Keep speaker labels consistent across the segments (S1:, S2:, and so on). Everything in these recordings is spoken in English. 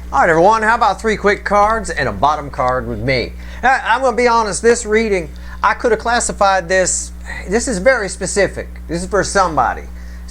S1: All right, everyone, how about 3 quick cards and a bottom card with me? I'm going to be honest, this reading, I could have classified this. This is very specific. This is for somebody.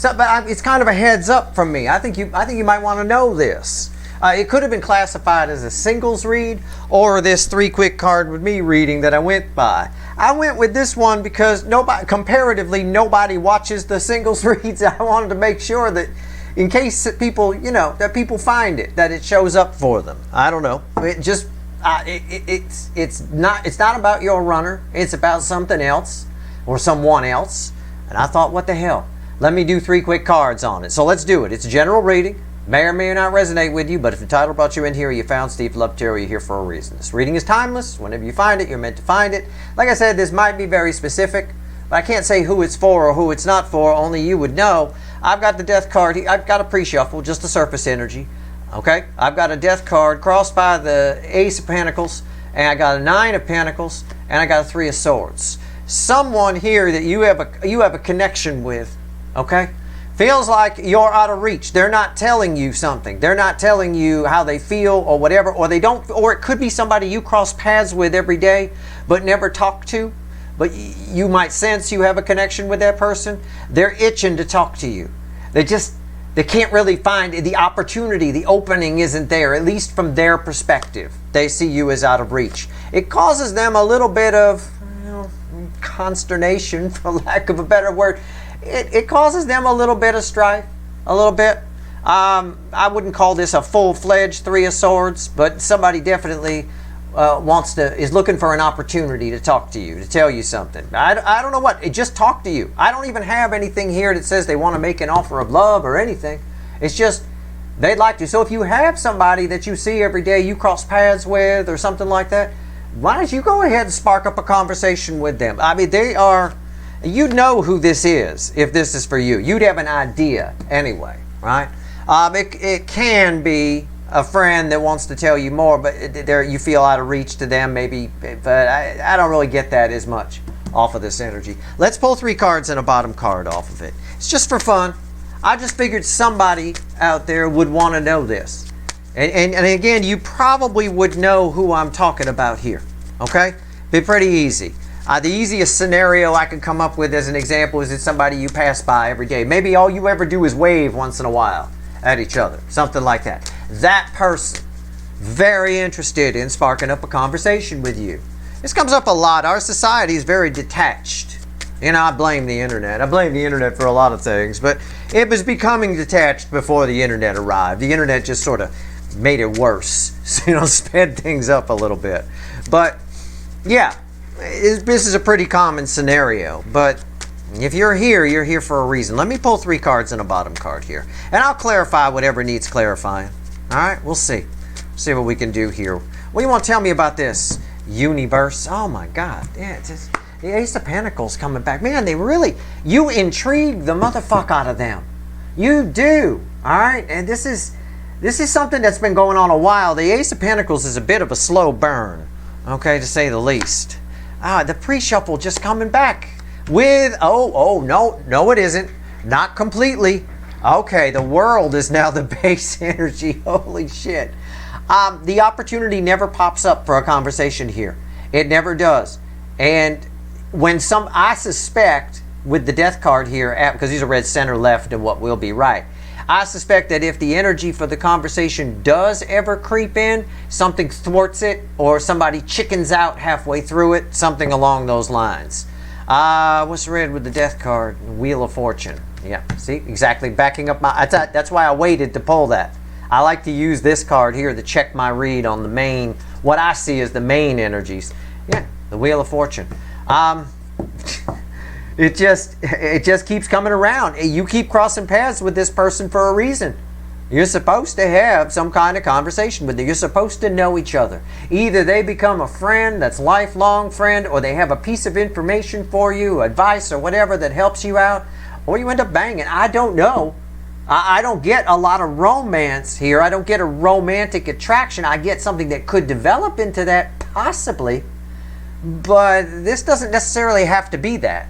S1: But it's kind of a heads up from me. I think you might want to know this. It could have been classified as a singles read or this 3 quick card with me reading that I went by. I went with this one because comparatively nobody watches the singles reads. I wanted to make sure that in case people, that people find it, that it shows up for them. I don't know. It just it's not about your runner. It's about something else or someone else. And I thought, what the hell? Let me do 3 quick cards on it. So let's do it. It's a general reading. May or may not resonate with you, but if the title brought you in here, you found Steve Love Tarot, you're here for a reason. This reading is timeless. Whenever you find it, you're meant to find it. Like I said, this might be very specific, but I can't say who it's for or who it's not for. Only you would know. I've got the Death card. I've got a pre-shuffle, just the surface energy. Okay? I've got a Death card crossed by the Ace of Pentacles, and I got a 9 of Pentacles, and I got a 3 of Swords. Someone here that you have a connection with, okay? Feels like you're out of reach. They're not telling you something. They're not telling you how they feel or whatever, or they don't, or it could be somebody you cross paths with every day but never talk to. But you might sense you have a connection with that person. They're itching to talk to you. They can't really find the opportunity. The opening isn't there, at least from their perspective. They see you as out of reach. It causes them a little bit of consternation, for lack of a better word. It causes them a little bit of strife, a little bit. I wouldn't call this a full-fledged 3 of Swords, but somebody definitely is looking for an opportunity to talk to you, to tell you something. I don't know what. Just talk to you. I don't even have anything here that says they want to make an offer of love or anything. It's just they'd like to. So if you have somebody that you see every day, you cross paths with or something like that, why don't you go ahead and spark up a conversation with them? I mean, you'd know who this is if this is for you. You'd have an idea anyway, right? It can be a friend that wants to tell you more, but you feel out of reach to them maybe, but I don't really get that as much off of this energy. Let's pull 3 cards and a bottom card off of it. It's just for fun. I just figured somebody out there would want to know this. And again, you probably would know who I'm talking about here, okay? Be pretty easy. The easiest scenario I could come up with as an example is it's somebody you pass by every day. Maybe all you ever do is wave once in a while at each other, something like that. That person, very interested in sparking up a conversation with you. This comes up a lot. Our society is very detached. I blame the internet. I blame the internet for a lot of things, but it was becoming detached before the internet arrived. The internet just sort of made it worse, sped things up a little bit. But yeah, this is a pretty common scenario, but if you're here for a reason. Let me pull 3 cards and a bottom card here, and I'll clarify whatever needs clarifying. All right, we'll see what we can do here. What do you want to tell me about this universe? Oh my God, yeah, it's just the Ace of Pentacles coming back. Man, you intrigue the motherfuck out of them. You do, all right, and this is something that's been going on a while. The Ace of Pentacles is a bit of a slow burn, okay, to say the least. The pre-shuffle just coming back with, no it isn't. Not completely. Okay, the World is now the base energy. Holy shit. The opportunity never pops up for a conversation here. It never does. And I suspect with the Death card here, because these are read center left and what will be right, I suspect that if the energy for the conversation does ever creep in, something thwarts it or somebody chickens out halfway through it, something along those lines. What's read with the Death card? Wheel of Fortune. Yeah, see, exactly. Backing up that's why I waited to pull that. I like to use this card here to check my read on the main, what I see as the main energies. Yeah, the Wheel of Fortune. It just keeps coming around. You keep crossing paths with this person for a reason. You're supposed to have some kind of conversation with them. You're supposed to know each other. Either they become a friend that's lifelong friend, or they have a piece of information for you, advice or whatever that helps you out, or you end up banging. I don't know. I don't get a lot of romance here. I don't get a romantic attraction. I get something that could develop into that, possibly. But this doesn't necessarily have to be that.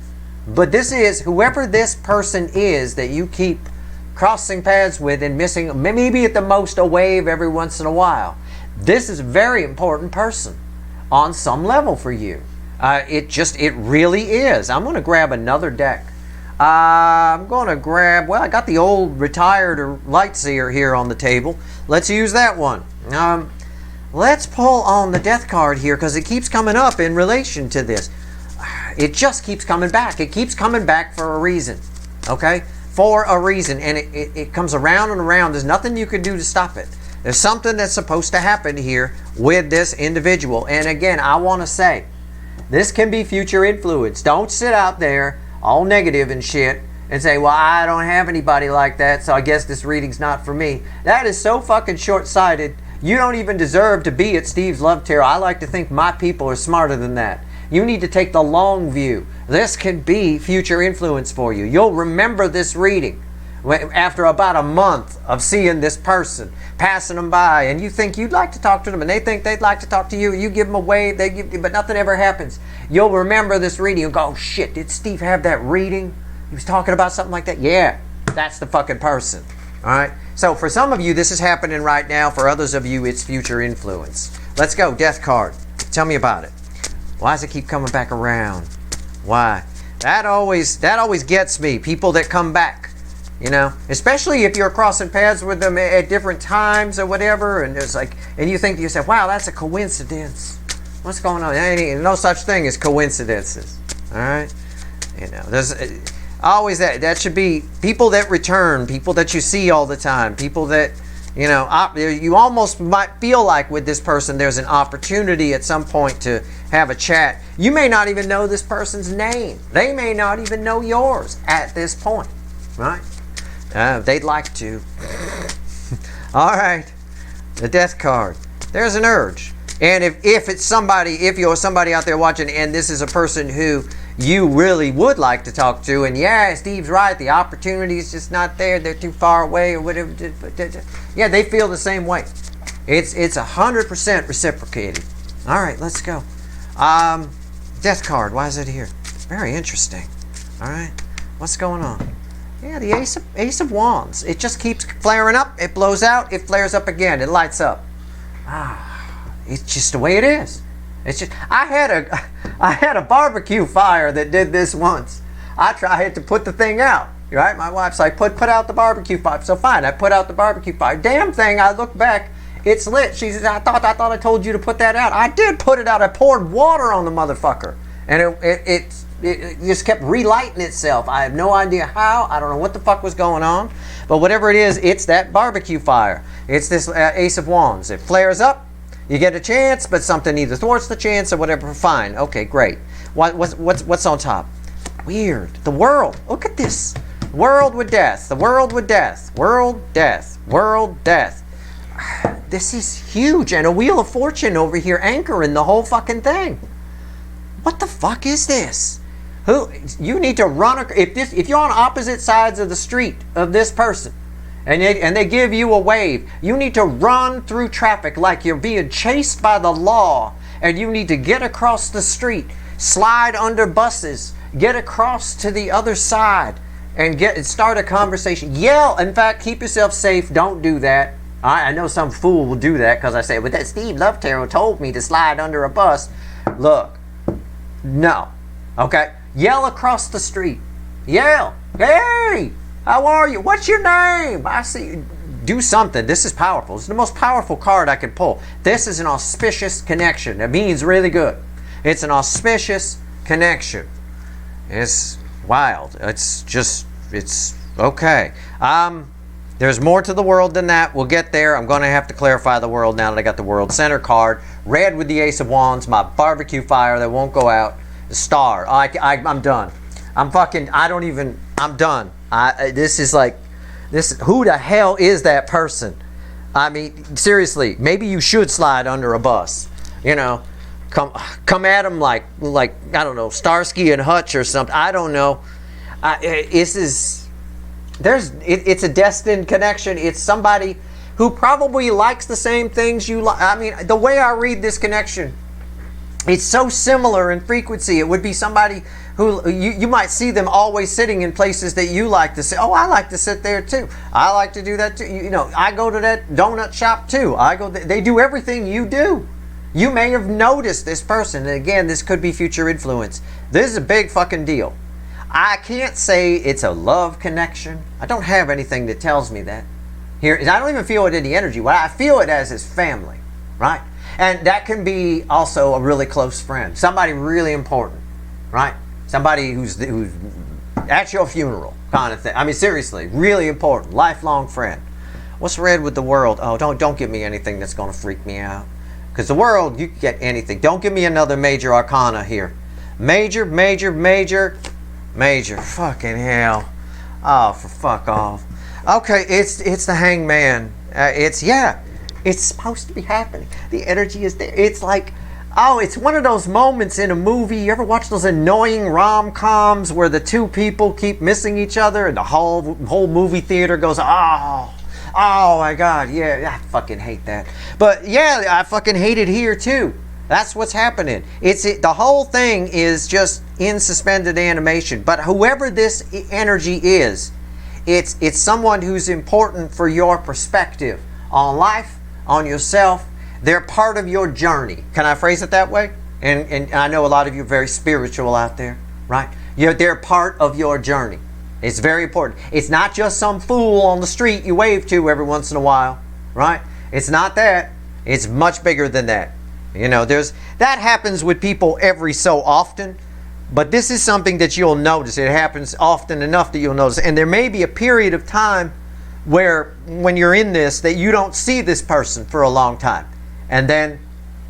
S1: But this is, whoever this person is that you keep crossing paths with and missing, maybe at the most a wave every once in a while. This is a very important person on some level for you. It really is. I'm going to grab another deck. I'm going to grab, well, I got the old retired or light seer here on the table. Let's use that one. Let's pull on the death card here because it keeps coming up in relation to this. It just keeps coming back. It keeps coming back for a reason. Okay? For a reason. And it comes around and around. There's nothing you can do to stop it. There's something that's supposed to happen here with this individual. And again, I want to say, this can be future influence. Don't sit out there all negative and shit and say, well, I don't have anybody like that, so I guess this reading's not for me. That is so fucking short-sighted. You don't even deserve to be at Steve's Love Tarot. I like to think my people are smarter than that. You need to take the long view. This can be future influence for you. You'll remember this reading after about a month of seeing this person, passing them by, and you think you'd like to talk to them, and they think they'd like to talk to you. You give them a wave, but nothing ever happens. You'll remember this reading and go, oh shit, did Steve have that reading? He was talking about something like that? Yeah, that's the fucking person. All right? So for some of you, this is happening right now. For others of you, it's future influence. Let's go, death card. Tell me about it. Why does it keep coming back around? Why? That always gets me. People that come back, you know, especially if you're crossing paths with them at different times or whatever, and there's like, and you think to yourself, wow, that's a coincidence. What's going on? There ain't no such thing as coincidences. All right, you know, there's always that should be people that return, people that you see all the time, people that, you know, you almost might feel like with this person there's an opportunity at some point to have a chat. You may not even know this person's name. They may not even know yours at this point, right? They'd like to. All right, the death card. There's an urge. And if it's somebody, if you're somebody out there watching and this is a person who you really would like to talk to, and yeah, Steve's right, the opportunity is just not there, they're too far away or whatever. Yeah, they feel the same way. It's 100% reciprocated. All right, let's go. Death card, why is it here? Very interesting. All right, what's going on? Yeah, the Ace of Wands. It just keeps flaring up. It blows out. It flares up again. It lights up. It's just the way it is. It's just I had a barbecue fire that did this once. I tried to put the thing out. Right? My wife's like, put out the barbecue fire. So fine, I put out the barbecue fire. Damn thing, I look back, it's lit. She says, I thought I told you to put that out. I did put it out. I poured water on the motherfucker, and it just kept relighting itself. I have no idea how. I don't know what the fuck was going on, but whatever it is, it's that barbecue fire. It's this Ace of Wands. It flares up. You get a chance, but something either thwarts the chance or whatever. Fine. Okay, great. What's on top? Weird. The world. Look at this. World with death. The world with death. World, death. World, death. This is huge. And a Wheel of Fortune over here anchoring the whole fucking thing. What the fuck is this? You need to run. If you're on opposite sides of the street of this person, and they give you a wave, you need to run through traffic like you're being chased by the law, and you need to get across the street, slide under buses, get across to the other side, and start a conversation. Yell. In fact, keep yourself safe. Don't do that. I know some fool will do that because I say, but that Steve Love Tarot told me to slide under a bus. Look, no. Okay? Yell across the street. Yell. Hey! How are you? What's your name? I see you. Do something. This is powerful. It's the most powerful card I could pull. This is an auspicious connection. It means really good. It's an auspicious connection. It's wild. It's okay. There's more to the world than that. We'll get there. I'm going to have to clarify the world now that I got the World Center card. Red with the Ace of Wands. My barbecue fire that won't go out. The star. I'm done. I'm done. Who the hell is that person? I mean, seriously, maybe you should slide under a bus. You know, come at them like I don't know, Starsky and Hutch or something. I don't know. It's a destined connection. It's somebody who probably likes the same things you like. I mean, the way I read this connection, It's so similar in frequency. It would be somebody who you might see them always sitting in places that you like to sit. Oh, I like to sit there too. I like to do that too. You know, I go to that donut shop too. They do everything you do. You may have noticed this person. And again, this could be future influence. This is a big fucking deal. I can't say it's a love connection. I don't have anything that tells me that. Here, I don't even feel it in the energy. What I feel it as is family, right? And that can be also a really close friend. Somebody really important, right? Somebody who's at your funeral kind of thing. I mean, seriously, really important, lifelong friend. What's red with the world? Oh, don't give me anything that's going to freak me out. Because the world, you can get anything. Don't give me another major arcana here. Major. Fucking hell. Oh, for fuck off. Okay, it's the hangman. It's supposed to be happening. The energy is there. It's like, oh, it's one of those moments in a movie. You ever watch those annoying rom-coms where the two people keep missing each other and the whole movie theater goes, oh my God, yeah, I fucking hate that. But yeah, I fucking hate it here too. That's what's happening. The whole thing is just in suspended animation. But whoever this energy is, it's someone who's important for your perspective on life, on yourself. They're part of your journey. Can I phrase it that way? And I know a lot of you are very spiritual out there, right? They're part of your journey. It's very important. It's not just some fool on the street you wave to every once in a while, right? It's not that. It's much bigger than that. You know, that happens with people every so often, but this is something that you'll notice. It happens often enough that you'll notice. And there may be a period of time where when you're in this that you don't see this person for a long time. And then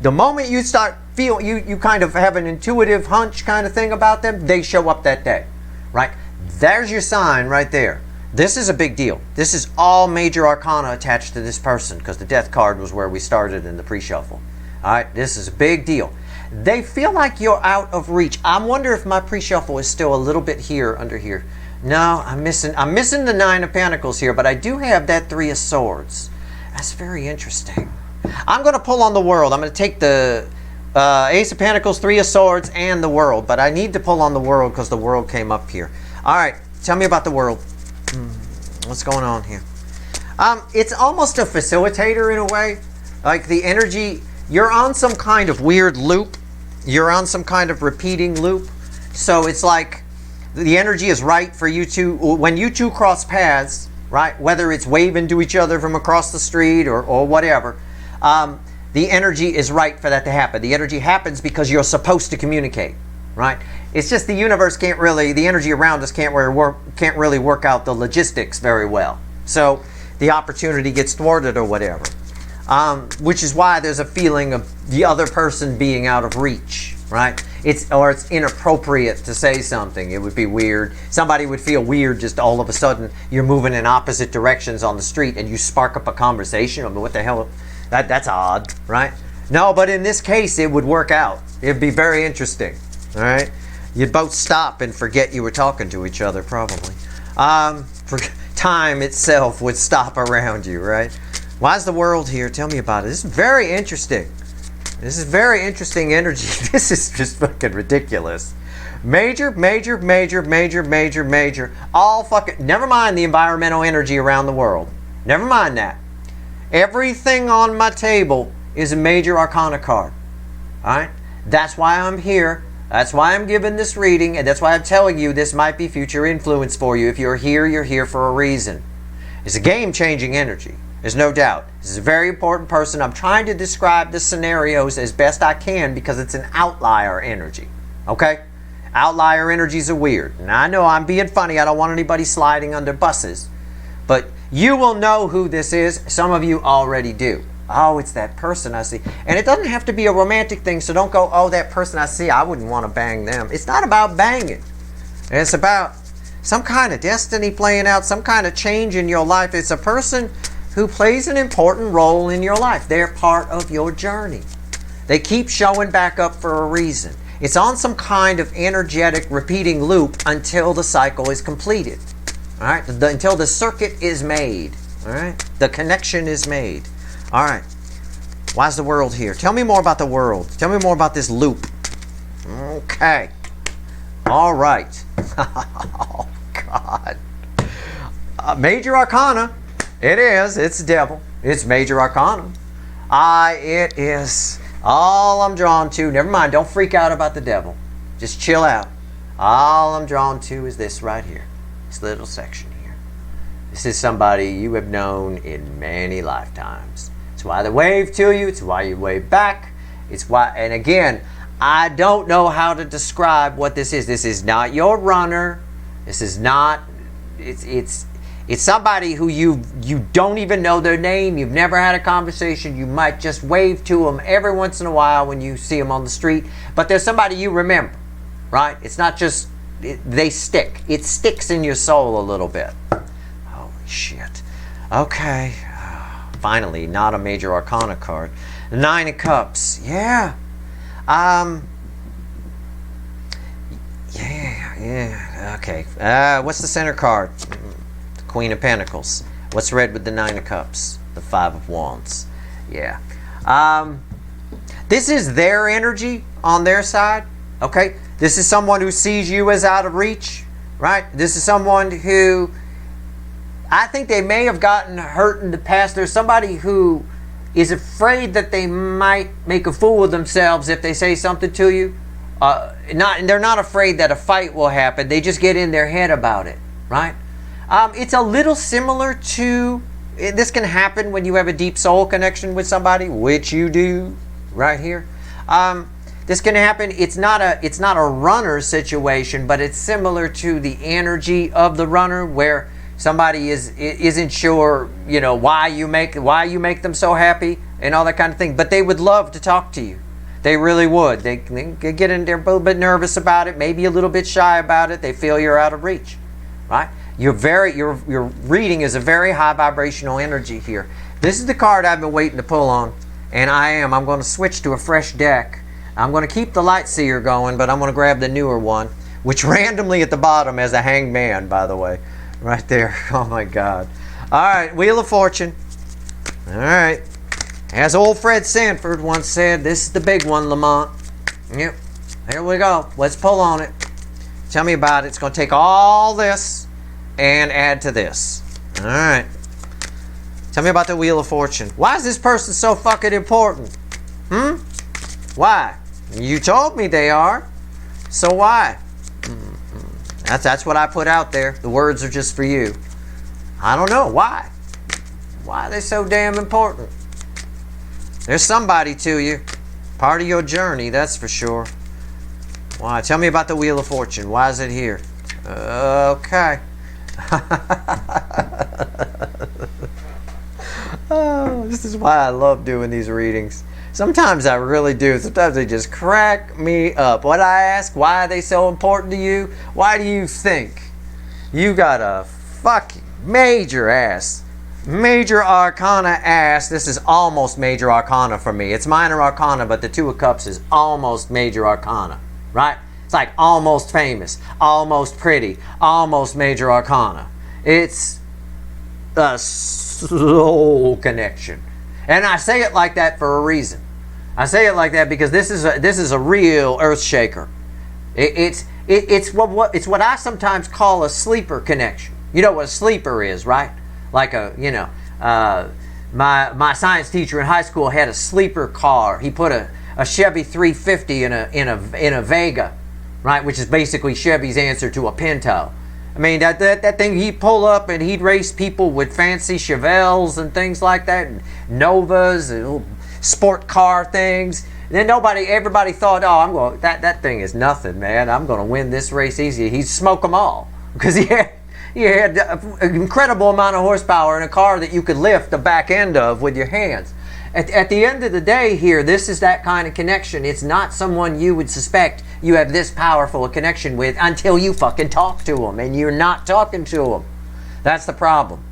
S1: the moment you start feeling, you kind of have an intuitive hunch kind of thing about them, they show up that day, right? There's your sign right there. This is a big deal. This is all major arcana attached to this person because the death card was where we started in the pre-shuffle. All right, this is a big deal. They feel like you're out of reach. I wonder if my pre-shuffle is still a little bit here, under here. No, I'm missing the 9 of Pentacles here, but I do have that 3 of Swords. That's very interesting. I'm going to pull on the World. I'm going to take the Ace of Pentacles, 3 of Swords, and the World, but I need to pull on the World because the World came up here. All right, tell me about the World. What's going on here? It's almost a facilitator in a way. Like the energy, you're on some kind of weird loop. You're on some kind of repeating loop. So it's like the energy is right for you two. When you two cross paths, right, whether it's waving to each other from across the street or whatever, the energy is right for that to happen. The energy happens because you're supposed to communicate, right? It's just the universe can't really, the energy around us can't really work out the logistics very well. So the opportunity gets thwarted or whatever. Which is why there's a feeling of the other person being out of reach, right? It's inappropriate to say something. It would be weird. Somebody would feel weird just all of a sudden you're moving in opposite directions on the street and you spark up a conversation. I mean, what the hell? That's odd, right? No, but in this case, it would work out. It'd be very interesting, all right? You'd both stop and forget you were talking to each other, probably. Time itself would stop around you, right? Why is the World here? Tell me about it. This is very interesting. This is very interesting energy. This is just fucking ridiculous. Major. All fucking... Never mind the environmental energy around the world. Never mind that. Everything on my table is a major arcana card. Alright? That's why I'm here. That's why I'm giving this reading. And that's why I'm telling you this might be future influence for you. If you're here for a reason. It's a game-changing energy. There's no doubt. This is a very important person. I'm trying to describe the scenarios as best I can because it's an outlier energy. Okay? Outlier energies are weird. Now, I know I'm being funny. I don't want anybody sliding under buses. But you will know who this is. Some of you already do. Oh, it's that person I see. And it doesn't have to be a romantic thing, so don't go, oh, that person I see, I wouldn't want to bang them. It's not about banging. It's about some kind of destiny playing out, some kind of change in your life. It's a person who plays an important role in your life. They're part of your journey. They keep showing back up for a reason. It's on some kind of energetic repeating loop until the cycle is completed. All right? Until the circuit is made. All right? The connection is made. All right. Why is the world here? Tell me more about the world. Tell me more about this loop. Okay. All right. Oh, God. Major Arcana. It is. It's the devil. It's Major Arcana. It is. All I'm drawn to, never mind, don't freak out about the devil. Just chill out. All I'm drawn to is this right here. This little section here. This is somebody you have known in many lifetimes. It's why they wave to you. It's why you wave back. It's why, and again, I don't know how to describe what this is. This is not your runner. This is not, it's somebody who you don't even know their name. You've never had a conversation. You might just wave to them every once in a while when you see them on the street. But there's somebody you remember, right? It's not just, they stick. It sticks in your soul a little bit. Holy shit. Okay. Finally, not a Major Arcana card. The Nine of Cups. Yeah. Yeah. Okay. What's the center card? The Queen of Pentacles. What's red with the Nine of Cups? The Five of Wands. Yeah. This is their energy on their side. Okay. This is someone who sees you as out of reach, right? This is someone who, I think they may have gotten hurt in the past. There's somebody who is afraid that they might make a fool of themselves if they say something to you. They're not afraid that a fight will happen. They just get in their head about it, right? It's a little similar to, this can happen when you have a deep soul connection with somebody, which you do right here. This can happen. It's not a runner situation, but it's similar to the energy of the runner, where somebody isn't sure, you know, why you make them so happy and all that kind of thing. But they would love to talk to you. They really would. They get in there a little bit nervous about it, maybe a little bit shy about it. They feel you're out of reach, right? Your reading is a very high vibrational energy here. This is the card I've been waiting to pull on, and I'm going to switch to a fresh deck. I'm going to keep the Light Seer going, but I'm going to grab the newer one, which randomly at the bottom has a Hanged Man, by the way. Right there. Oh, my God. All right. Wheel of Fortune. All right. As old Fred Sanford once said, this is the big one, Lamont. Yep. Here we go. Let's pull on it. Tell me about it. It's going to take all this and add to this. All right. Tell me about the Wheel of Fortune. Why is this person so fucking important? Why? You told me they are. So why? That's what I put out there. The words are just for you. I don't know. Why? Why are they so damn important? There's somebody to you. Part of your journey, that's for sure. Why? Tell me about the Wheel of Fortune. Why is it here? Okay. Oh, this is why I love doing these readings. Sometimes I really do. Sometimes they just crack me up. What I ask, why are they so important to you? Why do you think you got a fucking major ass, Major Arcana ass? This is almost Major Arcana for me. It's Minor Arcana, but the Two of Cups is almost Major Arcana, right? It's like almost famous, almost pretty, almost Major Arcana. It's a soul connection. And I say it like that for a reason. I say it like that because this is a real earth shaker. It's what I sometimes call a sleeper connection. You know what a sleeper is, right? Like my science teacher in high school had a sleeper car. He put a Chevy 350 in a Vega, right? Which is basically Chevy's answer to a Pinto. I mean, that thing, he'd pull up and he'd race people with fancy Chevelles and things like that, and Novas and sport car things. And then everybody thought, oh, that thing is nothing, man. I'm going to win this race easy. He'd smoke them all because he had an incredible amount of horsepower in a car that you could lift the back end of with your hands. At the end of the day here, this is that kind of connection. It's not someone you would suspect you have this powerful a connection with until you fucking talk to them, and you're not talking to them. That's the problem.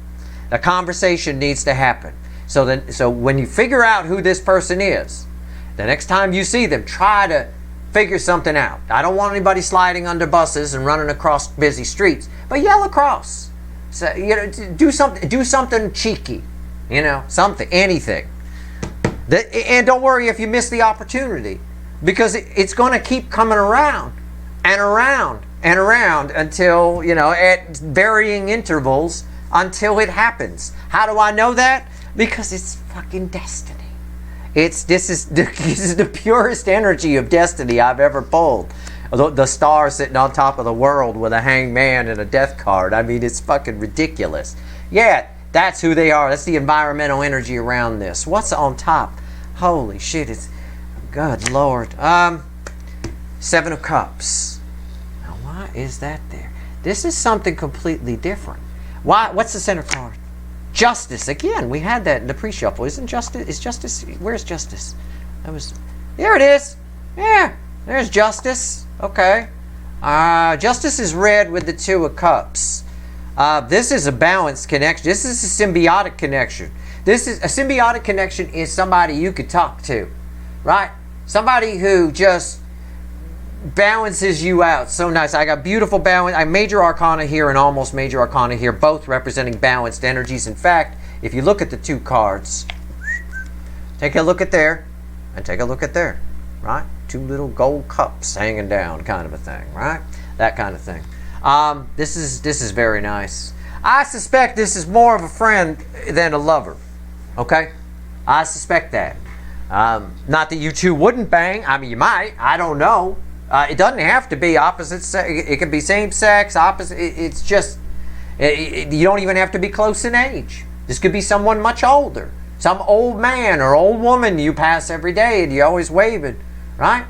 S1: A conversation needs to happen. So when you figure out who this person is, the next time you see them, try to figure something out. I don't want anybody sliding under buses and running across busy streets, but yell across. So, do something cheeky, something, anything. And don't worry if you miss the opportunity, because it's going to keep coming around and around and around until, at varying intervals, until it happens. How do I know that? Because it's fucking destiny. This is the purest energy of destiny I've ever pulled. The star sitting on top of the world with a hanged man and a death card. I mean, it's fucking ridiculous. Yeah, that's who they are. That's the environmental energy around this. What's on top? Holy shit, it's... Good Lord. Seven of Cups. Now, why is that there? This is something completely different. Why? What's the center card? Justice. Again, we had that in the pre-shuffle. Isn't Justice? Is Justice? Where's Justice? There it is. Yeah, there's Justice. Okay. Justice is red with the Two of Cups. This is a balanced connection. This is a symbiotic connection. A symbiotic connection is somebody you could talk to, right? Somebody who just balances you out. So nice. I got beautiful balance. I major arcana here and almost major arcana here, both representing balanced energies. In fact, if you look at the two cards, take a look at there and take a look at there, right? Two little gold cups hanging down, kind of a thing, right? That kind of thing. This is very nice. I suspect this is more of a friend than a lover. Okay? I suspect that. Not that you two wouldn't bang. I mean, you might. I don't know. It doesn't have to be opposite sex. It could be same sex, opposite. It's just, you don't even have to be close in age. This could be someone much older. Some old man or old woman you pass every day and you always waving. Right?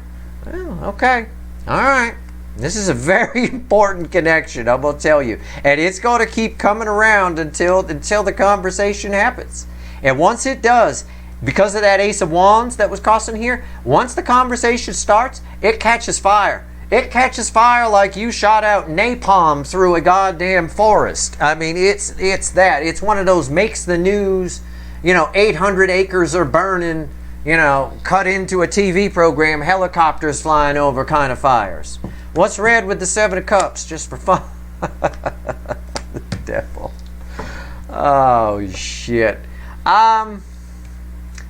S1: Well, okay. All right. This is a very important connection, I'm going to tell you. And it's going to keep coming around until the conversation happens. And once it does, because of that Ace of Wands that was crossing here, once the conversation starts, it catches fire. It catches fire like you shot out napalm through a goddamn forest. I mean, it's that. It's one of those makes the news, 800 acres are burning, cut into a TV program, helicopters flying over kind of fires. What's red with the Seven of Cups? Just for fun. The devil. Oh, shit.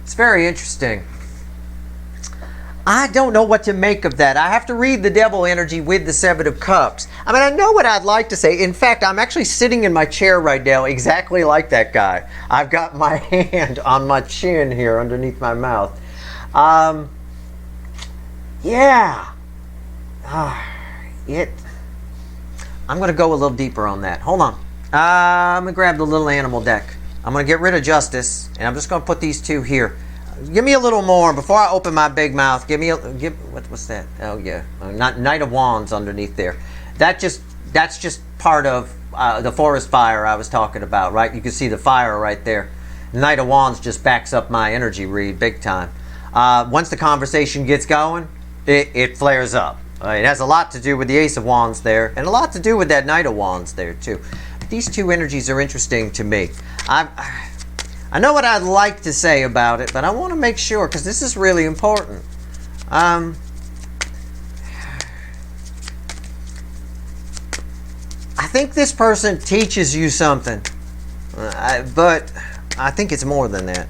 S1: It's very interesting. I don't know what to make of that. I have to read the devil energy with the Seven of Cups. I mean, I know what I'd like to say. In fact, I'm actually sitting in my chair right now exactly like that guy. I've got my hand on my chin here underneath my mouth. Yeah. I'm going to go a little deeper on that. Hold on. I'm going to grab the little animal deck. I'm going to get rid of Justice, and I'm just going to put these two here. Give me a little more before I open my big mouth. What's that? Oh yeah, Knight of Wands underneath there. That's just part of the forest fire I was talking about, right? You can see the fire right there. Knight of Wands just backs up my energy read big time. Once the conversation gets going, it flares up. It has a lot to do with the Ace of Wands there, and a lot to do with that Knight of Wands there too. These two energies are interesting to me. I know what I'd like to say about it, but I want to make sure, because this is really important. I think this person teaches you something, but I think it's more than that.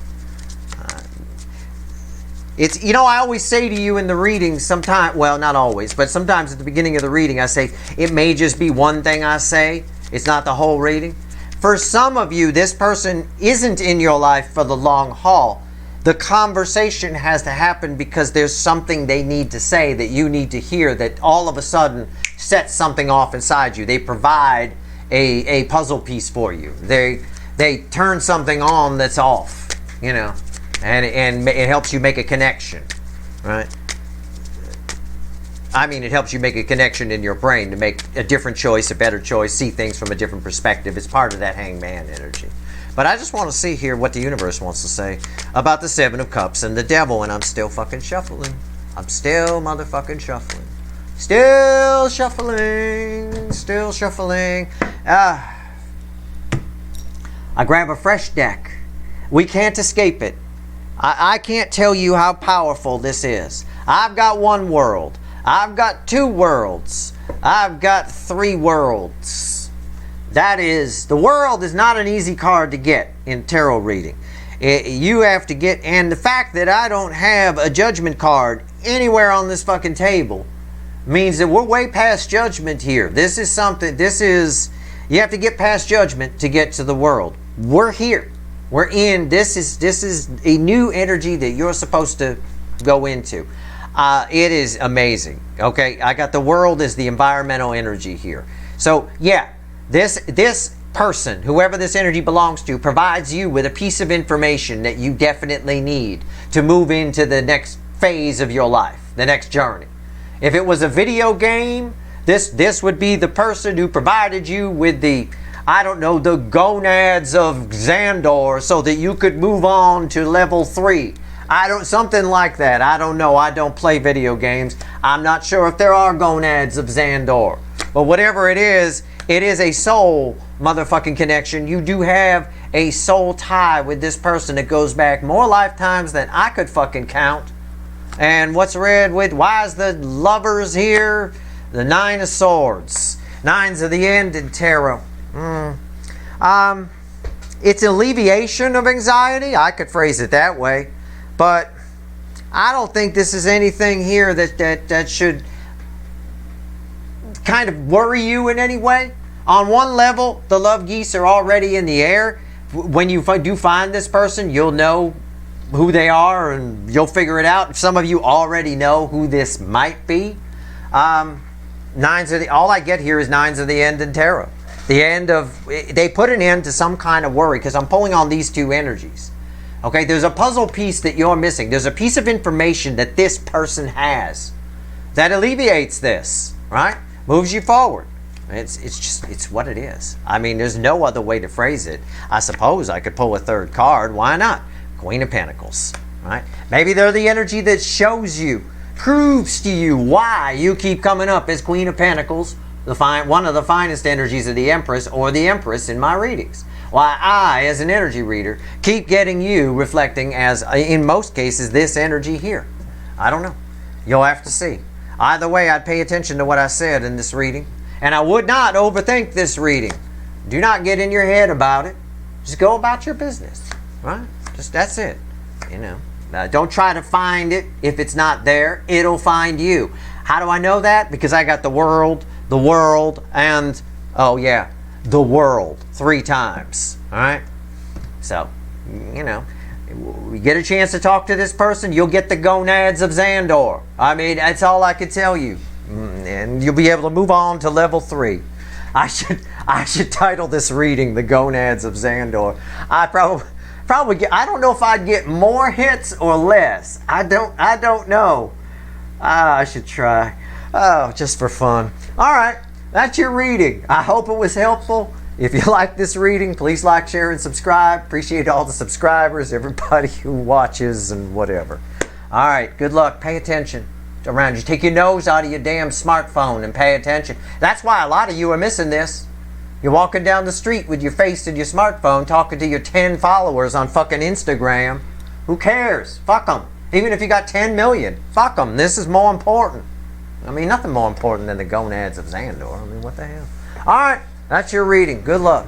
S1: It's, I always say to you in the reading, sometimes, well, not always, but sometimes at the beginning of the reading, I say, it may just be one thing I say. It's not the whole reading. For some of you, this person isn't in your life for the long haul. The conversation has to happen because there's something they need to say that you need to hear that all of a sudden sets something off inside you. They provide a puzzle piece for you. They turn something on that's off, and it helps you make a connection, right? I mean, it helps you make a connection in your brain to make a different choice, a better choice, see things from a different perspective. It's part of that hangman energy. But I just want to see here what the universe wants to say about the Seven of Cups and the devil, and I'm still fucking shuffling. I'm still motherfucking shuffling. Still shuffling. Still shuffling. I grab a fresh deck. We can't escape it. I can't tell you how powerful this is. I've got one world. I've got two worlds. I've got three worlds. That is, the world is not an easy card to get in tarot reading. You have to get, and the fact that I don't have a judgment card anywhere on this fucking table means that we're way past judgment here. This is something, you have to get past judgment to get to the world. We're here. We're in, this is a new energy that you're supposed to go into. It is amazing. Okay, I got the world as the environmental energy here. So yeah, this person, whoever this energy belongs to, provides you with a piece of information that you definitely need to move into the next phase of your life, the next journey. If it was a video game, this would be the person who provided you with the, I don't know, the gonads of Zandor so that you could move on to level 3. Something like that. I don't know. I don't play video games. I'm not sure if there are gonads of Zandor. But whatever it is a soul motherfucking connection. You do have a soul tie with this person that goes back more lifetimes than I could fucking count. And what's read with, why is the lovers here? The 9 of Swords. 9s of the end in tarot. It's alleviation of anxiety. I could phrase it that way. But I don't think this is anything here that should kind of worry you in any way. On one level, the love geese are already in the air. When you do find this person, you'll know who they are and you'll figure it out. Some of you already know who this might be. All I get here is 9s of the end in tarot. The end of, they put an end to some kind of worry because I'm pulling on these two energies. Okay, there's a puzzle piece that you're missing. There's a piece of information that this person has that alleviates this, right? Moves you forward. It's what it is. I mean, there's no other way to phrase it. I suppose I could pull a third card. Why not? Queen of Pentacles, right? Maybe they're the energy that shows you, proves to you why you keep coming up as Queen of Pentacles, one of the finest energies of the Empress or the Empress in my readings. Why I, as an energy reader, keep getting you reflecting as, in most cases, this energy here. I don't know. You'll have to see. Either way, I'd pay attention to what I said in this reading. And I would not overthink this reading. Do not get in your head about it. Just go about your business, right? That's it. You know, don't try to find it. If it's not there, it'll find you. How do I know that? Because I got the world, and, oh yeah, the world 3 times, all right? So, you know, we get a chance to talk to this person, you'll get the gonads of Zandor. I mean, that's all I could tell you. And you'll be able to move on to level 3. I should title this reading The Gonads of Zandor. I probably get, I don't know if I'd get more hits or less. I don't know. I should try. Oh, just for fun. All right, that's your reading. I hope it was helpful. If you like this reading, please like, share, and subscribe. Appreciate all the subscribers, everybody who watches and whatever. All right, good luck. Pay attention around you. Take your nose out of your damn smartphone and pay attention. That's why a lot of you are missing this. You're walking down the street with your face in your smartphone talking to your 10 followers on fucking Instagram. Who cares? Fuck them. Even if you got 10 million, fuck them. This is more important. I mean, nothing more important than the gonads of Zandor. I mean, what the hell? All right, that's your reading. Good luck.